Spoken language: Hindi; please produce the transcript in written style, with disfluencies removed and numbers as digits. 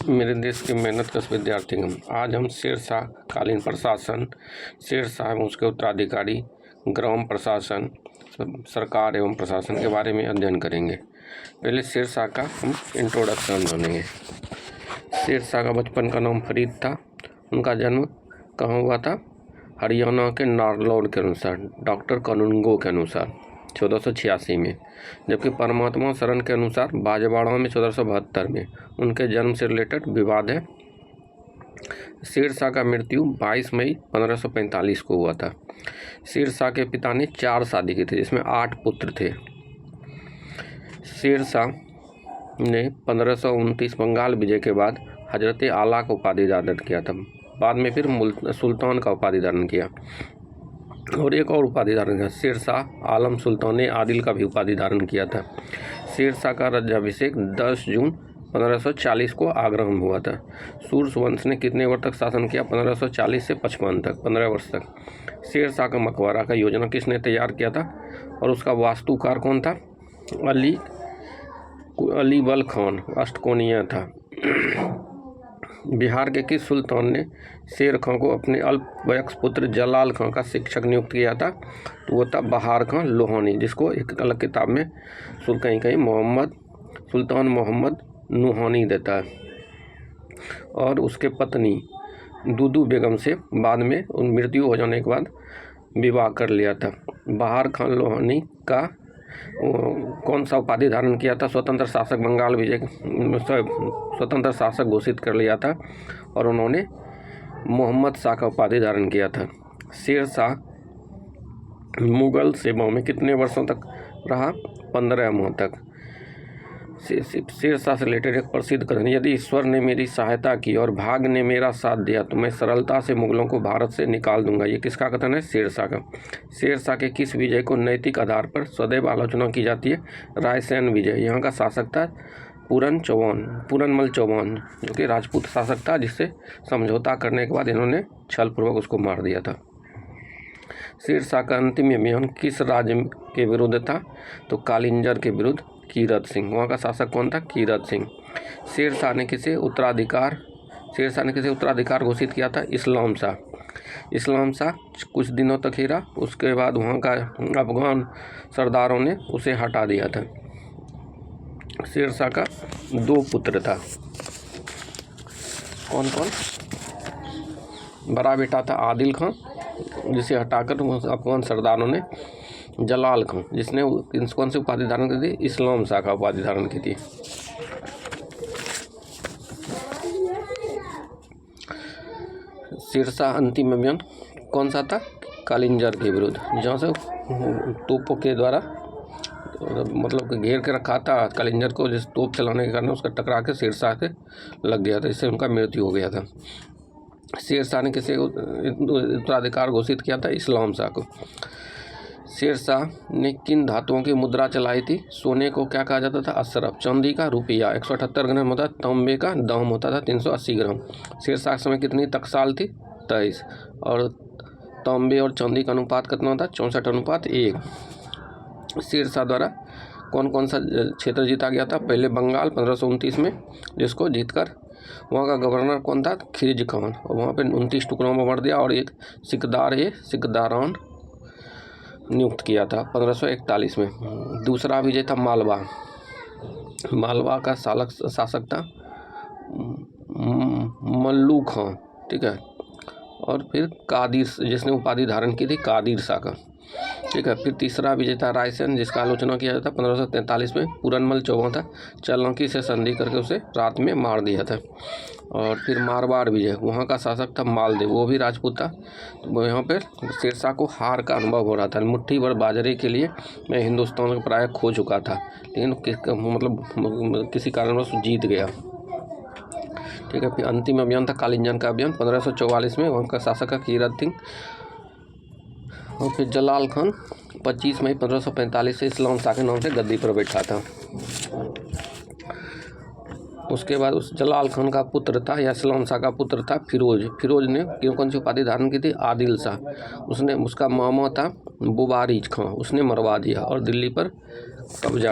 मेरे देश के मेहनतकश विद्यार्थी आज हम शेरशाह कालीन प्रशासन, शेरशाह एवं उसके उत्तराधिकारी, ग्राम प्रशासन, सरकार एवं प्रशासन के बारे में अध्ययन करेंगे। पहले शेरशाह का हम इंट्रोडक्शन जानेंगे। शेरशाह का बचपन का नाम फरीद था। उनका जन्म कहाँ हुआ था? हरियाणा के नारलौल के अनुसार, डॉक्टर कानूनगो के अनुसार 1486 में, जबकि परमात्मा शरण के अनुसार बाजवाड़ा में 1472 में। उनके जन्म से रिलेटेड विवाद है। शेरशाह का मृत्यु 22 मई 1545 को हुआ था। शेरशाह के पिता ने 4 शादी की थी, जिसमें 8 पुत्र थे। शेरशाह ने 1529 बंगाल विजय के बाद हजरत आला का उपाधि धारण किया था। बाद में फिर सुल्तान का उपाधि धारण किया और एक और उपाधि धारण किया, शेरशाह आलम सुल्तान ने आदिल का भी उपाधि धारण किया था। शेरशाह का राज्याभिषेक 10 जून 1540 को आगरा में हुआ था। सूर्य वंश ने कितने वर्ष तक शासन किया? 1540 से 55 तक, 15 वर्ष तक। शेरशाह का मकबरा का योजना किसने तैयार किया था और उसका वास्तुकार कौन था? अली बल खान अष्टकोणीय था। बिहार के किस सुल्तान ने शेर खां को अपने अल्पवयस्क पुत्र जलाल खां का शिक्षक नियुक्त किया था? तो वो था बहार खां लोहानी, जिसको एक अलग किताब में कहीं सुल्तान मोहम्मद नुहानी देता है। और उसके पत्नी दूदू बेगम से बाद में उन मृत्यु हो जाने के बाद विवाह कर लिया था। बहार खां लोहानी का कौन सा उपाधि धारण किया था? स्वतंत्र शासक बंगाल विजय स्वतंत्र शासक घोषित कर लिया था और उन्होंने मोहम्मद शाह का उपाधि धारण किया था। शेरशाह मुगल सेवा में कितने वर्षों तक रहा? 15 माह तक। शेरशाह से रिलेटेड एक प्रसिद्ध कथन, यदि ईश्वर ने मेरी सहायता की और भाग्य ने मेरा साथ दिया तो मैं सरलता से मुगलों को भारत से निकाल दूंगा। ये किसका कथन है? शेरशाह का। शेरशाह के किस विजय को नैतिक आधार पर सदैव आलोचना की जाती है? रायसेन विजय। यहाँ का शासक था पूरनमल चौहान, जो कि राजपूत शासक था, जिससे समझौता करने के बाद इन्होंने छलपूर्वक उसको मार दिया था। शेरशाह का अंतिम अभियान किस राज्य के विरुद्ध था? तो कालिंजर के विरुद्ध कीरत सिंह। वहाँ का शासक कौन था? कीरत सिंह। शेरशाह ने किसे उत्तराधिकार घोषित किया था? इस्लाम शाह कुछ दिनों तक ही रहा, उसके बाद वहाँ का अफगान सरदारों ने उसे हटा दिया था। शेरशाह का 2 पुत्र था। कौन कौन? बड़ा बेटा था आदिल खां, जिसे हटाकर अफगान सरदारों ने जलाल खां, जिसने कौन सी उपाधि धारण की थी? इस्लाम शाह का उपाधि धारण की थी। शेरशाह अंतिम अभियान कौन सा था? कालिंजर के विरुद्ध, जहाँ से तोपों के द्वारा मतलब घेर के रखा था कालिंजर को, जिस तोप चलाने के कारण उसका टकरा के शेरशाह के लग गया था, इससे उनका मृत्यु हो गया था। शेरशाह ने किसे उत्तराधिकार घोषित किया था? इस्लाम शाह को। शेरशाह ने किन धातुओं की मुद्रा चलाई थी? सोने को क्या कहा जाता था? अशरफ। चांदी का रुपया 178 ग्राम होता, तांबे का दाम होता था 380 ग्राम। शेरशाह के समय कितनी टकसाल थी? 23। और तांबे और चांदी का अनुपात कितना होता? 64:1। शेरशाह द्वारा कौन कौन सा क्षेत्र जीता गया था? पहले बंगाल 1529 में, जिसको जीतकर वहाँ का गवर्नर कौन था? खिलजी खान, और वहाँ पे 29 टुकड़ों में बांट दिया और एक सिकदारान नियुक्त किया था 1541 में। दूसरा विजय था मालवा का शासक था मल्लू खां, ठीक है। और फिर कादिर, जिसने उपाधि धारण की थी कादिर शाह का, ठीक है। फिर तीसरा विजय था रायसेन, जिसका आलोचना किया जाता 1543 में। पूरनमल चौहान था, चालाकी से संधि करके उसे रात में मार दिया था। और फिर मारवाड़ विजय, वहाँ का शासक था मालदेव, वो भी राजपूत था। तो यहाँ पर शेरशाह को हार का अनुभव हो रहा था। मुट्ठी भर बाजरे के लिए मैं हिंदुस्तान को प्राय खो चुका था, लेकिन किसी कारणवश जीत गया, ठीक है। फिर अंतिम अभियान था कालिंजर का अभियान 1544 में, वहाँ का शासक था कीरत सिंह। और फिर जलाल खान 25 मई 1545 से इस्लाम शाह के नाम से गद्दी पर बैठा था। उसके बाद उस जलाल खान का पुत्र था या इस्लाम शाह का पुत्र था फिरोज ने कौन सी उपाधि धारण की थी? आदिल शाह। उसका मामा था बुबारिज खां, उसने मरवा दिया और दिल्ली पर कब्जा